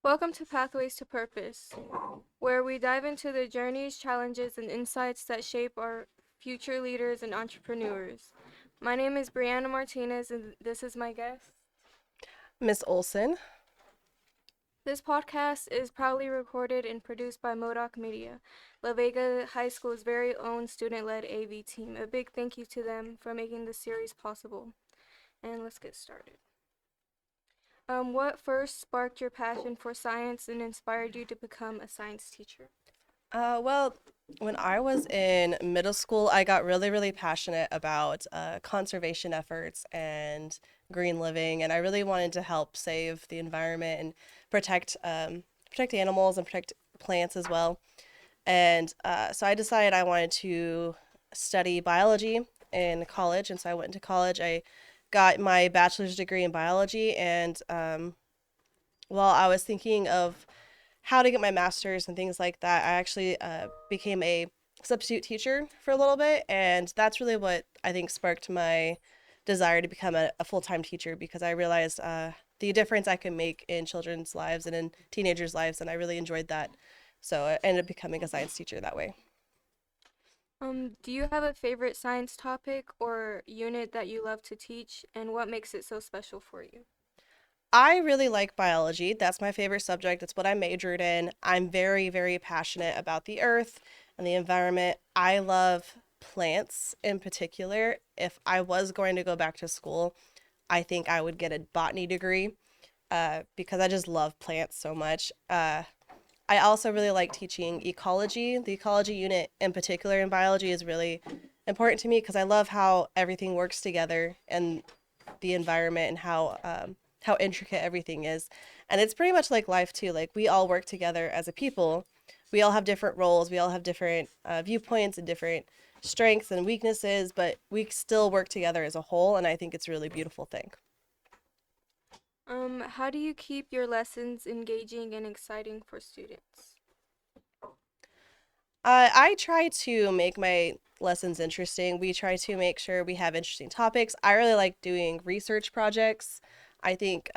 Welcome to Pathways to Purpose, where we dive into the journeys, challenges, and insights that shape our future leaders and entrepreneurs. My name is Breana Martinez, and this is my guest. Miss Olson. This podcast is proudly recorded and produced by Modoc Media, La Vega High School's very own student-led AV team. A big thank you to them for making this series possible. And let's get started. What first sparked your passion for science and inspired you to become a science teacher? Well, when I was in middle school, I got really passionate about conservation efforts and green living, and I really wanted to help save the environment and protect animals and protect plants as well. And so I decided I wanted to study biology in college, and so I went into college. I got my bachelor's degree in biology, and while I was thinking of how to get my master's and things like that, I actually became a substitute teacher for a little bit. And that's really what I think sparked my desire to become a full time teacher because I realized the difference I can make in children's lives and in teenagers' lives. And I really enjoyed that. So I ended up becoming a science teacher that way. Do you have a favorite science topic or unit that you love to teach, and what makes it so special for you? I really like biology. That's my favorite subject. It's what I majored in. I'm very passionate about the earth and the environment. I love plants in particular. If I was going to go back to school, I think I would get a botany degree because I just love plants so much. I also really like teaching ecology. The ecology unit in particular in biology is really important to me because I love how everything works together and the environment and how intricate everything is. And it's pretty much like life too. Like we all work together as a people. We all have different roles. We all have different viewpoints and different strengths and weaknesses, but we still work together as a whole. And I think it's a really beautiful thing. How do you keep your lessons engaging and exciting for students? I try to make my lessons interesting. We try to make sure we have interesting topics. I really like doing research projects. I think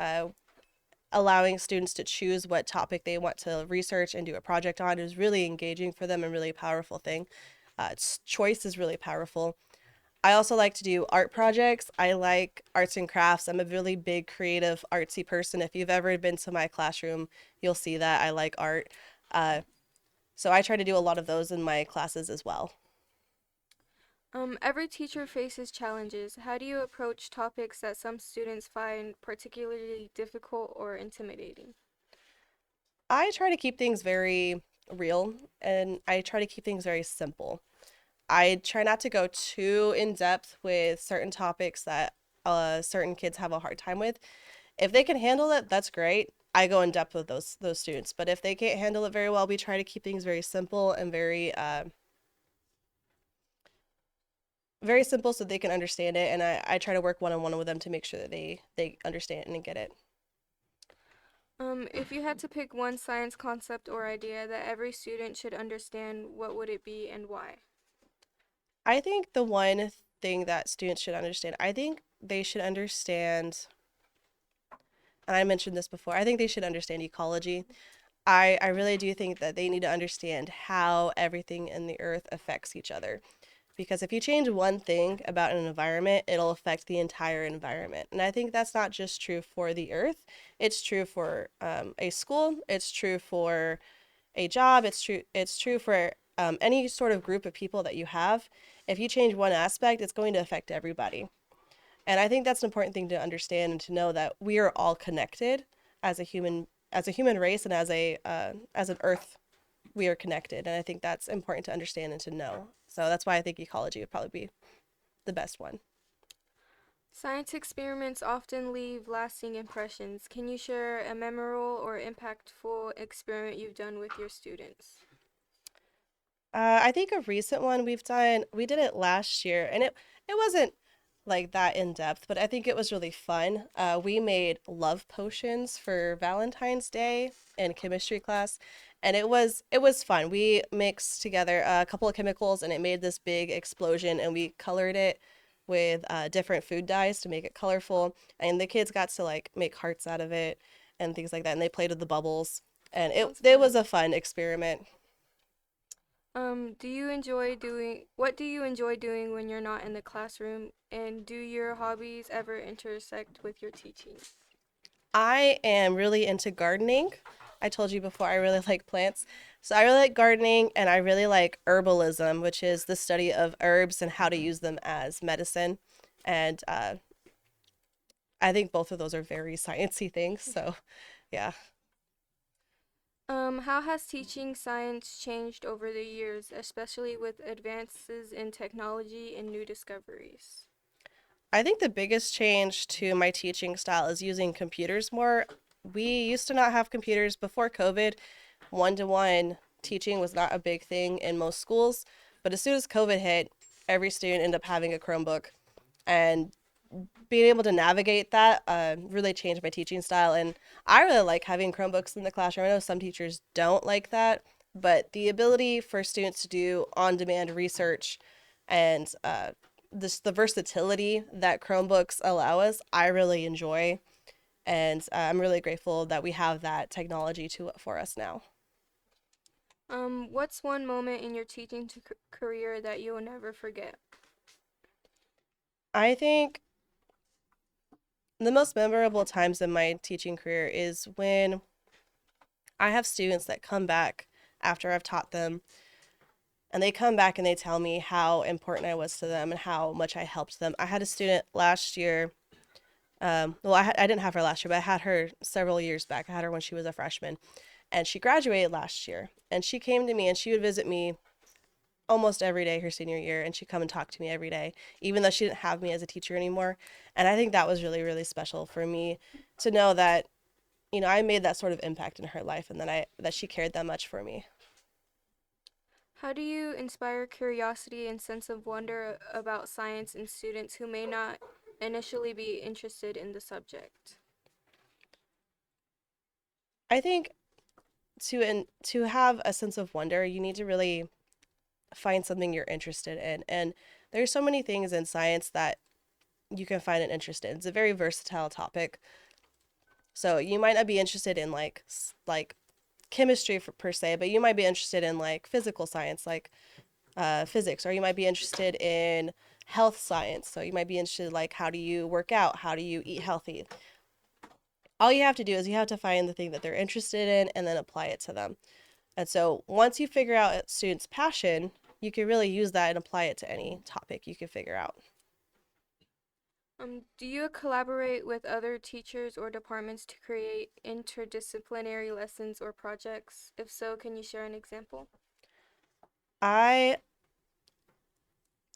allowing students to choose what topic they want to research and do a project on is really engaging for them and really a powerful thing. Choice is really powerful. I also like to do art projects. I like arts and crafts. I'm a really big creative artsy person. If you've ever been to my classroom, you'll see that I like art. Uh, so I try to do a lot of those in my classes as well. Every teacher faces challenges. How do you approach topics that some students find particularly difficult or intimidating? I try to keep things very real and I try to keep things very simple. I try not to go too in depth with certain topics that certain kids have a hard time with. If they can handle it, that's great. I go in depth with those students, but if they can't handle it very well, we try to keep things very simple and very simple so they can understand it. And I try to work one on one with them to make sure that they understand and get it. If you had to pick one science concept or idea that every student should understand, what would it be and why? I think the one thing that students should understand, I think they should understand, and I mentioned this before, I think they should understand ecology. I really do think that they need to understand how everything in the earth affects each other. Because if you change one thing about an environment, it'll affect the entire environment. And I think that's not just true for the earth, it's true for a school, it's true for a job, it's true for any sort of group of people that you have. If you change one aspect, it's going to affect everybody. And I think that's an important thing to understand and to know that we are all connected as a human race and as an earth we are connected. And I think that's important to understand and to know. So that's why I think ecology would probably be the best one. Science experiments often leave lasting impressions. Can you share a memorable or impactful experiment you've done with your students? I think a recent one we did it last year, and it wasn't like that in depth, but I think it was really fun. We made love potions for Valentine's Day in chemistry class, and it was fun. We mixed together a couple of chemicals, and it made this big explosion, and we colored it with different food dyes to make it colorful, and the kids got to like make hearts out of it. and things like that. And they played with the bubbles, and it Sounds it was fun. a fun experiment. Do you enjoy doing what do you enjoy doing when you're not in the classroom? And do your hobbies ever intersect with your teaching? I am really into gardening. I told you before I really like plants. So I really like gardening and I really like herbalism, which is the study of herbs and how to use them as medicine. And I think both of those are very sciencey things. So yeah. How has teaching science changed over the years, especially with advances in technology and new discoveries? I think the biggest change to my teaching style is using computers more. We used to not have computers before COVID. One to one teaching was not a big thing in most schools. But as soon as COVID hit, every student ended up having a Chromebook. And being able to navigate that really changed my teaching style. And I really like having Chromebooks in the classroom. I know some teachers don't like that, but the ability for students to do on demand research and the versatility that Chromebooks allow us, I really enjoy. And I'm really grateful that we have that technology for us now. What's one moment in your teaching career that you will never forget? I think the most memorable times in my teaching career is when I have students that come back after I've taught them and they come back and they tell me how important I was to them and how much I helped them. I had a student last year. I didn't have her last year, but I had her several years back. I had her when she was a freshman, and she graduated last year. And she came to me and she would visit me almost every day her senior year, and she'd come and talk to me every day, even though she didn't have me as a teacher anymore. And I think that was really, really special for me to know that I made that sort of impact in her life, and that she cared that much for me. How do you inspire curiosity and sense of wonder about science in students who may not initially be interested in the subject? I think to have a sense of wonder, you need to really find something you're interested in. And there's so many things in science that you can find an interest in. It's a very versatile topic. So you might not be interested in like chemistry per se, but you might be interested in like physical science, like physics, or you might be interested in health science. So you might be interested like how do you work out, how do you eat healthy. All you have to do is you have to find the thing that they're interested in and then apply it to them. And so once you figure out a student's passion, you can really use that and apply it to any topic you can figure out. Do you collaborate with other teachers or departments to create interdisciplinary lessons or projects? If so, can you share an example? I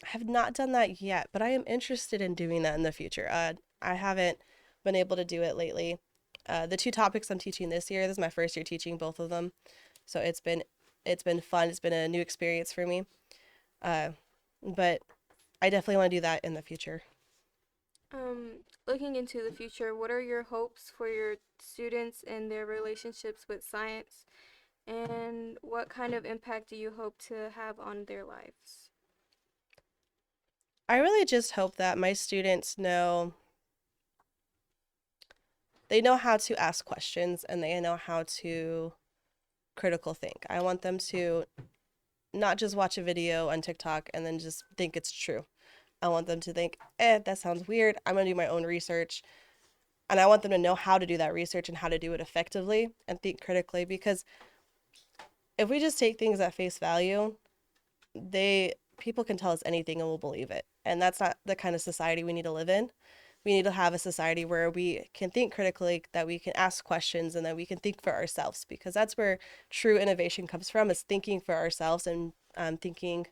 have not done that yet, but I am interested in doing that in the future. I haven't been able to do it lately. The two topics I'm teaching this year, this is my first year teaching both of them, so it's been fun. It's been a new experience for me. Uh, but I definitely want to do that in the future. Looking into the future, what are your hopes for your students and their relationships with science? And what kind of impact do you hope to have on their lives? I really just hope that my students know they know how to ask questions and they know how to critical think. I want them to not just watch a video on TikTok and then just think it's true. I want them to think, that sounds weird. I'm going to do my own research. And I want them to know how to do that research and how to do it effectively and think critically. Because if we just take things at face value, people can tell us anything and we'll believe it. And that's not the kind of society we need to live in. We need to have a society where we can think critically, that we can ask questions, and that we can think for ourselves, because that's where true innovation comes from, is thinking for ourselves and thinking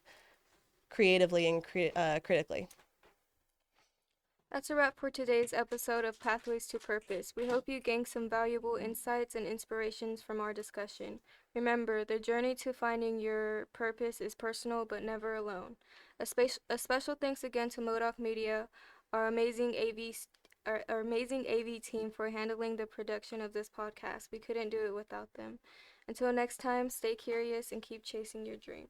creatively and critically. That's a wrap for today's episode of Pathways to Purpose. We hope you gained some valuable insights and inspirations from our discussion. Remember, the journey to finding your purpose is personal but never alone. A special thanks again to Modoc Media, our amazing our amazing AV team for handling the production of this podcast. We couldn't do it without them. Until next time, stay curious and keep chasing your dream.